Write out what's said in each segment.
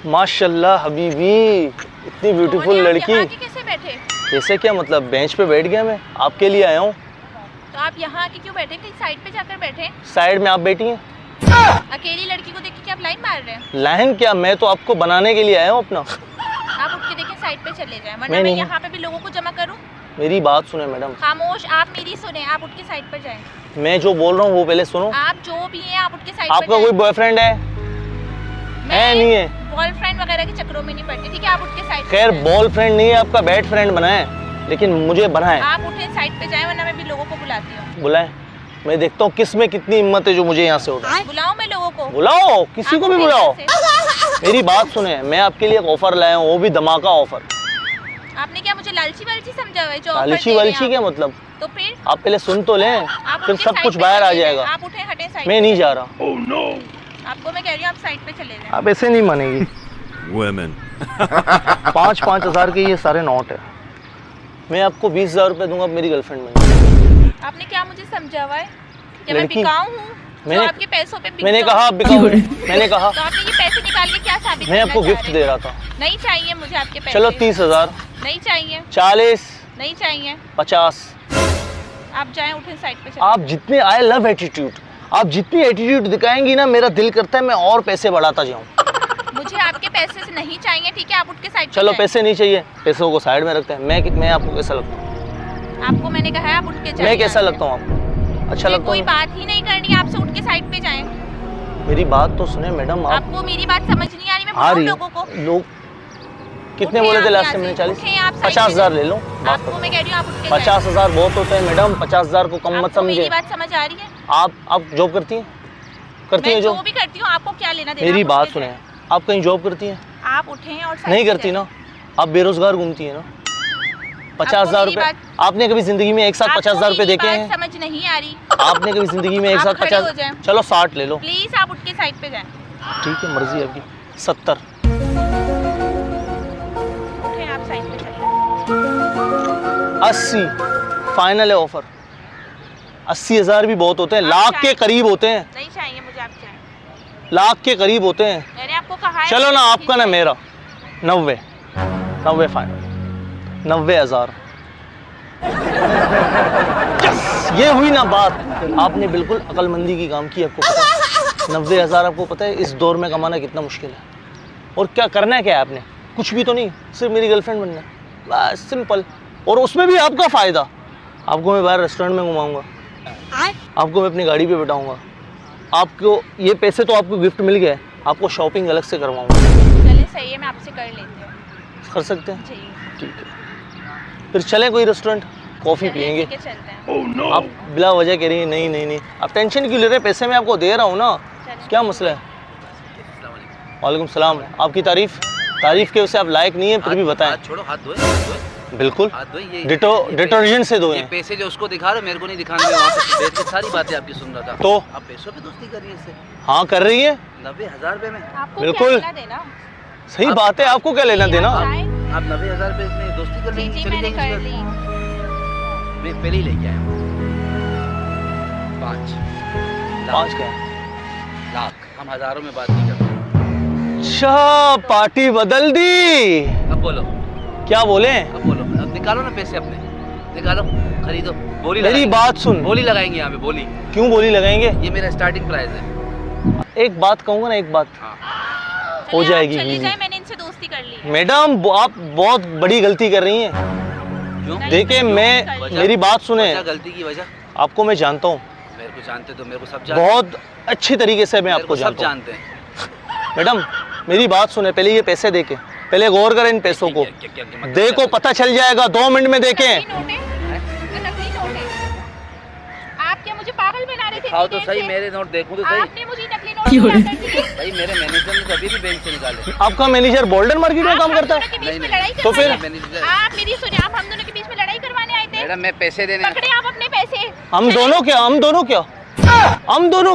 माशाल्लाह हबीबी, इतनी ब्यूटीफुल लड़की। कैसे बैठे? कैसे क्या मतलब, बेंच पे बैठ गया मैं, आपके लिए आया हूँ। तो आप यहाँ आके क्यों बैठे? कहीं साइड पे जाकर बैठे। साइड में आप बैठी हैं। अकेली लड़की को देख के क्या आप लाइन मार रहे हैं? लाइन क्या, मैं तो आपको बनाने के लिए आया हूँ अपना। आप उठ के देखें, साइड पे चले जाएं, वरना मैं यहाँ पे भी लोगों को जमा करूँ। मेरी बात सुने मैडम। खामोश, आप मेरी सुने, आप उठ के साइड पर जाएं। मैं जो बोल रहा हूँ वो पहले सुनो। आप जो भी हैं आप उठ के साइड पर आपका कोई बॉयफ्रेंड है? मैं नहीं है। बॉयफ्रेंड वगैरह के चक्करों में नहीं पड़ती, ठीक है? आप उठ के साइड। खैर बॉयफ्रेंड नहीं है, आपका बैड फ्रेंड बना है, लेकिन मुझे बना है। आप उठे साइड पे जाएं, वरना मैं भी लोगों को बुलाती हूँ। बुलाएं, मैं देखता हूँ किस में कितनी हिम्मत है जो मुझे यहाँ से उठाए। बुलाऊं मैं लोगों को? बुलाओ, किसी को भी बुलाओ। मेरी बात सुने, मैं आपके लिए एक ऑफर लाया हूँ, वो भी धमाका ऑफर। आपने क्या मुझे लालची वालची समझा हुआ है? जो लालची वालची क्या मतलब? तो फिर आप पहले सुन तो लें, फिर सब कुछ बाहर आ जाएगा। आप उठे, हटे साइड। मैं नहीं जा रहा। आपको मैं कह रही हूँ आप साइड पे चले जाएं। आप ऐसे नहीं मानेगी। 5-5 हज़ार के ये सारे नोट है, मैं आपको 20,000 रुपये दूंगा, मेरी गर्लफ्रेंड बन। आपने क्या मुझे समझा हुआ है कि मैं बिकाऊ हूँ? मैंने आपके पैसों पे मैंने कहा बिकाऊ, मैंने कहा। तो आपने ये पैसे निकाल के क्या साबित? मैं आपको गिफ्ट दे रहा था। नहीं चाहिए मुझे आपके पैसे। चलो 30,000। नहीं चाहिए। 40। नहीं चाहिए। 50। आप जाएं, उठे साइड पे चलें। आप जितने, आई लव एटीट्यूड, आप जितनी एटीट्यूड दिखाएंगी ना, मेरा दिल करता है मैं और पैसे बढ़ाता जाऊं। मुझे आपके पैसे से नहीं चाहिए, ठीक है? आप उठ के साइड। चलो पैसे नहीं चाहिए, पैसों को साइड में रखते हैं। मैं आपको कैसा लगता हूँ? आपको मैंने कहा है आप उठ के जाइए। मैं कैसा लगता हूँ आपको? अच्छा लगता कोई हूँ? बात ही नहीं करनी, आपसे उठ के साइड पे जाएं। मेरी बात तो सुने मैडम। आपको मेरी बात समझ नहीं आ रही? मैं बुलाऊं लोगों को? लोग कितने बोले थे लास्ट में? मैंने 40। 50,000 ले लो। आपको मैं कह रही हूँ आप उठ के 50,000 बहुत होते हैं मैडम, 50,000 को कम मत समझिए। मेरी बात समझ आ रही है? आप जॉब करती हैं? करती हैं जो भी करती हूँ, आपको क्या लेना देना? मेरी बात सुने, आप कहीं जॉब करती हैं? आप उठें और नहीं करती ना, आप बेरोजगार घूमती है ना। 50,000 रुपए आपने कभी जिंदगी में एक साथ 50,000 रुपए देखे हैं? समझ नहीं आ रही। आपने कभी जिंदगी में एक साथ 50? चलो 60 ले लो प्लीज, आप उठ के साइड पे जाएं। ठीक है, मर्जी आपकी। 70। उठें, आप साइड पे चलिए। 80 फाइनल है ऑफर। 80,000 भी बहुत होते हैं, लाख के करीब होते हैं। नहीं चाहिए मुझे, आप जाएं। लाख के करीब होते हैं। मैंने आपको कहा है। चलो ना, आपका ना मेरा। 90 फाइनल। 90,000। ये हुई ना बात। आपने बिल्कुल अक्लमंदी की काम की। आपको पता है 90,000 आपको पता है इस दौर में कमाना कितना मुश्किल है? और क्या करना है, क्या है आपने? कुछ भी तो नहीं, सिर्फ मेरी गर्लफ्रेंड बनना है, बस सिंपल। और उसमें भी आपका फ़ायदा। आपको मैं बाहर रेस्टोरेंट में घुमाऊंगा, आपको मैं अपनी गाड़ी पे बिठाऊंगा, आपको ये पैसे तो आपको गिफ्ट मिल गया है, आपको शॉपिंग अलग से करवाऊंगा। चलिए सही है, मैं आपसे कर लेती हूँ। कर सकते हैं? जी ठीक है, फिर चलें कोई रेस्टोरेंट, कॉफ़ी पियेंगे। चलते हैं। आप बिला वजह कह रही हैं नहीं नहीं नहीं, आप टेंशन क्यों ले रहे हैं? पैसे मैं आपको दे रहा हूँ ना, क्या मसला है? वालेकुम सलाम। आपकी तारीफ के उसे आप लायक नहीं है, फिर भी बताएं। छोड़ो, हाथ धोए। बिल्कुल, डिटर्जेंट से धोए। पैसे जो उसको दिखा रहे, मेरे को नहीं दिखाने में। वहाँ पे बैठ के सारी बातें आपकी सुन रहा था। तो आप पैसों पे दोस्ती कर रही है इससे? हाँ कर रही है। 90,000 रुपए में? बिल्कुल सही बात है, आपको क्या लेना देना? आप 90,000 रुपए में दोस्ती कर रही हैं? चली जाएंगे। पहले ही लेके आया 5 क्या लाख। हम हजारों में बात नहीं करते। अच्छा, पार्टी बदल दी। अब बोलो क्या बोले? अब बोलो, अब निकालो ना पैसे अपने, निकालो, खरीदो। बोली मेरी बात सुन। बोली लगाएंगे यहाँ पे, बोली। क्यों बोली लगाएंगे? ये मेरा स्टार्टिंग प्राइस है। एक बात कहूँगा ना, एक बात हो जाएगी। मैंने इनसे दोस्ती कर ली। मैडम आप बहुत बड़ी गलती कर रही हैं। देखिए मेरी बात सुने, गलती की वजह आपको मैं जानता हूँ। मेरे को जानते तो मेरे को सब जानते, बहुत अच्छी तरीके से मैं आपको जानता हूँ। मैडम मेरी बात सुने, पहले ये पैसे देके, पहले गौर करें इन पैसों को। देखो पता चल जाएगा, 2 मिनट में देखें। आप क्या मुझे पागल बना रहे थे? हाँ तो सही, मेरे नोट देखूं तो सही। आपने मुझे नकली नोट भाई मेरे मैनेजर ने कभी भी बैंक से निकाले। आपका मैनेजर गोल्डन मार्केट में काम करता है? तो फिर आप मेरी सुनिए, आप हम दोनों के बीच में लड़ाई करवाने आए थे? मैडम मैं पैसे देने। पकड़े आप अपने पैसे। हम दोनों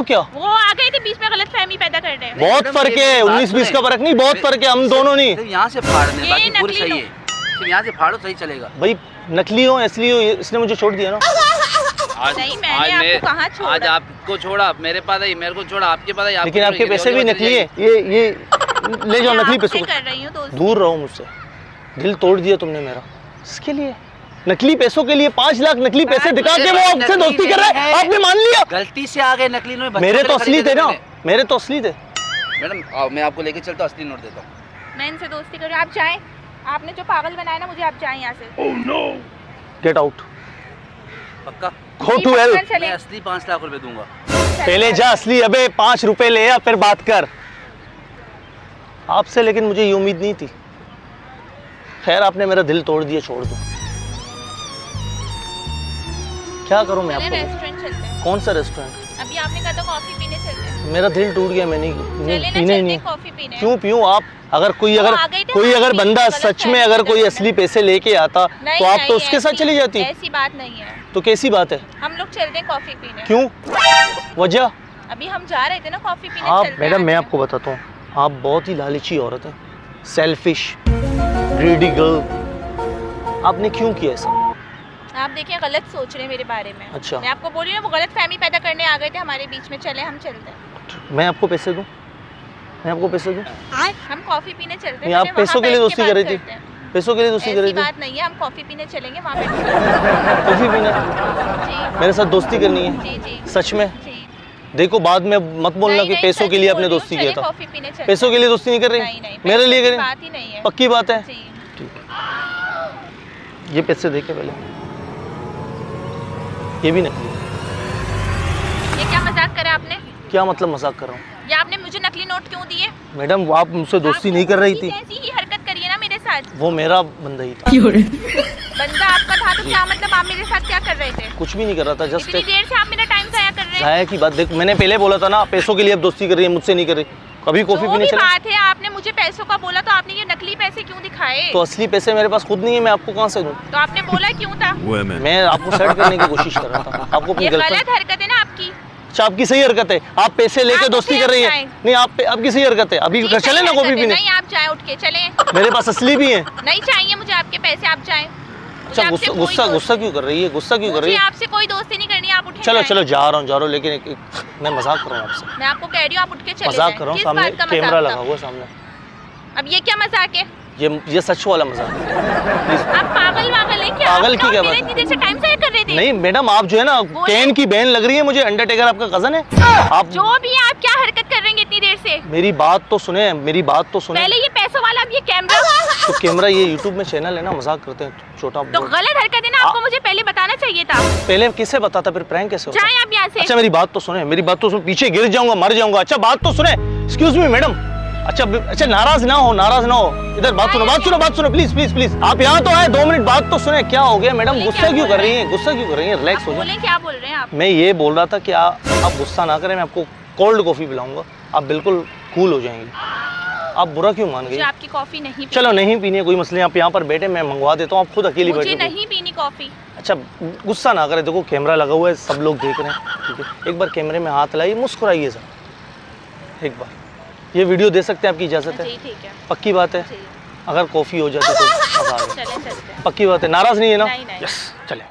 क्या? वो आ गए थे बीच में, गलतफहमी पैदा कर रहे हैं। बहुत फर्क है, 19-20 का फर्क नहीं, बहुत फर्क है। हम दोनों नहीं। यहाँ से फाड़ने, बाकी पूरी सही है। सिर्फ यहाँ से फाड़ो, सही चलेगा। भाई नकली हो असली हो, इसने मुझे छोड़ दिया ना। आज आपको छोड़ा, मेरे पास आई, मेरे को छोड़ा, आपके पास आई। लेकिन आपके पैसे भी नकली है। ये ले जाओ मैं नकली आपसे पैसों को। कर रही हूँ दोस्ती। दूर रहो मुझसे, दिल तोड़ दिया तुमने मेरा। इसके लिए नकली पैसों के लिए 5 लाख नकली पैसे दिखा के वो आपसे दोस्ती कर रहा है, आपने मान लिया। गलती से आ गए नकली नोट। मेरे तो असली थे ना, मेरे तो असली थे। मैडम आओ, मैं आपको लेके चलता हूँ, असली नोट देता हूँ। मैं इनसे दोस्ती कर रही हूँ, आप जाएं। आपने जो पागल बनाया ना मुझे, आप जाएं यहाँ से। गेट आउट, पक्का? Go to hell. मैं असली 5 लाख रुपए दूंगा। पहले जा असली, अबे 5 रुपए ले आ फिर बात कर आपसे। लेकिन मुझे ये उम्मीद नहीं थी। खैर आपने मेरा दिल तोड़ दिया, छोड़ दो। क्या करूं मैं आपको? रेस्टोरेंट चलते हैं। कौन सा रेस्टोरेंट? अभी आपने कहा था कॉफी पीने चलते हैं। मेरा दिल टूट गया, मैं नहीं चले ना, पीने ही नहीं। कॉफी पीने। क्यों पीऊं? आप अगर कोई वो आ गई थी कोई हमारी अगर बंदा गलत सच में फहमी अगर की कोई वजह असली पैसे लेके आता नहीं, तो आप नहीं, तो उसके साथ ऐसी- चली जाती। ऐसी बात नहीं है, तो कैसी बात है? हम लोग चलते हैं कॉफी पीने। क्यों? वजह? अभी हम जा रहे थे ना कॉफी पीने। आप चलते हैं मैडम, मैं आज। आपको बताता हूँ, आप बहुत ही लालची औरत हैं, सेल्फिश, ग्रीडी गर्ल। आपने क्यों किया ऐसा? आप देखिए गलत सोच रहे हैं मेरे बारे में। अच्छा। मैं आपको बोल रही हूँ, वो गलत फहमी पैदा करने आ गए थे हमारे बीच में। चले हम चलते हैं। मैं आपको पैसे दूं? मैं आपको पैसे दूं? हम कॉफी पीने चलते नहीं, हैं। आप चले, पैसों वहाँ के लिए बैठ दोस्ती कर रही बात थी? करते हैं। पैसों के लिए दोस्ती कर ऐसी रही थी? बात नहीं है, हम कॉफी पीने चलेंगे वहाँ बैठ। कॉफी पीने जी मेरे साथ दोस्ती करनी है? जी जी सच में? जी। देखो बाद में मत बोलना नहीं, कि नहीं, पैसों सच के लिए आपने बोल रही हूँ, दोस्ती किया चले था। कॉफी पीने चलते हैं। पैसों के लिए दोस्ती नहीं कर रही? नहीं नहीं, मेरे लिए पैसों की करें? बात ही नहीं है। पक्की बात है? जी। ठीक है, ये पैसे देखे पहले। ये भी नकली। ये क्या मजाक करा आपने? क्या मतलब मजाक कर रहा हूँ? ये आपने मुझे नकली नोट क्यों दिए? मैडम आप मुझसे दोस्ती नहीं कर रही थी। ऐसी ही हरकत करिए ना मेरे साथ। वो मेरा बंदा ही था। बंदा आपका था तो क्या मतलब आप मेरे साथ क्या कर रहे थे? कुछ भी नहीं कर रहा था, जस्ट इतनी देर से आप मेरा टाइम जाया कर रहे हैं। जाया की बात देख, मैंने पहले बोला था ना, पैसों के लिए अब दोस्ती कर रही है, मुझसे नहीं कर रही। कभी कॉफी जो पीने भी चले? बात है, आपने मुझे पैसों का बोला तो आपने ये नकली पैसे क्यों दिखाए? तो असली पैसे मेरे पास खुद नहीं है, मैं आपको कहाँ से दूं? तो आपने बोला क्यों था? मैं आपको सेट करने की कोशिश कर रहा था। आपको अपनी ये गर्लफ्रेंड। गलत हरकत है ना आपकी। अच्छा, आपकी सही हरकत है, आप पैसे लेके आप दोस्ती उठे, कर रही आप है। जाएं। नहीं, आपकी सही हरकत है। अभी जी, घर सही चले ना हरकत कॉफी है। पीने? नहीं, आप जाएं उठ के चलें। मेरे पास असली भी है। नहीं चाहिए मुझे आपके पैसे, आप जाएं। अच्छा, गुस्सा क्यों कर रही है? गुस्सा क्यों कर रही मुझे है? आपसे कोई दोस्ती नहीं करनी, आप उठे चलो जाएं। चलो, जा रहा हूँ, लेकिन मैं मजाक कर रहा हूँ आपसे। मैं आपको कह रही हूँ आप उठ के चले मजाक जाएं। कर रहा हूँ, किस सामने बात का मजाक कैमरा था? लगा हुआ है सामने। अब ये क्या मजाक है? ये सच वाला मजाक है। प्लीज। आप पागल वागल हैं क्या? पागल आप की क्या मेरा बात? इतनी देर से टाइम जाया कर रहे थे। नहीं मैडम, आप जो है ना केन की बहन लग रही है मुझे। अंडरटेकर आपका कजन है आप? जो भी है, आप क्या हरकत कर रहे हैं इतनी देर से? मेरी बात तो सुने, मेरी बात तो सुने। पहले ये पैसों वाला, अब ये कैमरा। तो कैमरा, ये यूट्यूब में चैनल है ना, मजाक करते हैं छोटा। तो गलत हरकत है ना, आपको मुझे पहले बताना चाहिए था। पहले किसे बताता, फिर प्रैंक कैसे होता? जाएं आप यहाँ से। अच्छा मेरी बात तो सुने, मेरी बात तो सुन, पीछे गिर जाऊंगा, मर जाऊंगा। अच्छा बात तो सुने। Excuse me madam. अच्छा नाराज ना हो, नाराज ना हो। इधर बात सुनो प्लीज प्लीज प्लीज। आप यहाँ तो आए, 2 मिनट बात तो सुने। क्या हो गया मैडम? बोले, गुस्सा क्या क्यों बोल कर रहे रही हैं? गुस्सा क्यों कर रही हैं? रिलैक्स हो जाए। बोले, क्या बोल रहे हैं आप? मैं ये बोल रहा था कि आप गुस्सा ना करें, मैं आपको कोल्ड कॉफी पिलाऊंगा, आप बिल्कुल कूल हो जाएंगे। आप बुरा क्यों मान मुझे गई? आपकी कॉफी नहीं पीनी। चलो नहीं पीनी है, कोई मसले, आप यहाँ पर बैठे, मैं मंगवा देता हूँ, आप खुद अकेली मुझे बैठे। नहीं पीनी कॉफी। अच्छा गुस्सा ना करें, देखो कैमरा लगा हुआ है, सब लोग देख रहे हैं, ठीक है? एक बार कैमरे में हाथ लाइए, मुस्कुराइए सर एक बार। ये वीडियो दे सकते हैं, आपकी इजाज़त है? जी ठीक है। पक्की बात है? जी। अगर कॉफ़ी हो जाती तो मज़ा आ गया। चलें चलते हैं। पक्की बात है, नाराज़ नहीं है ना? नहीं, नहीं। यस, चले।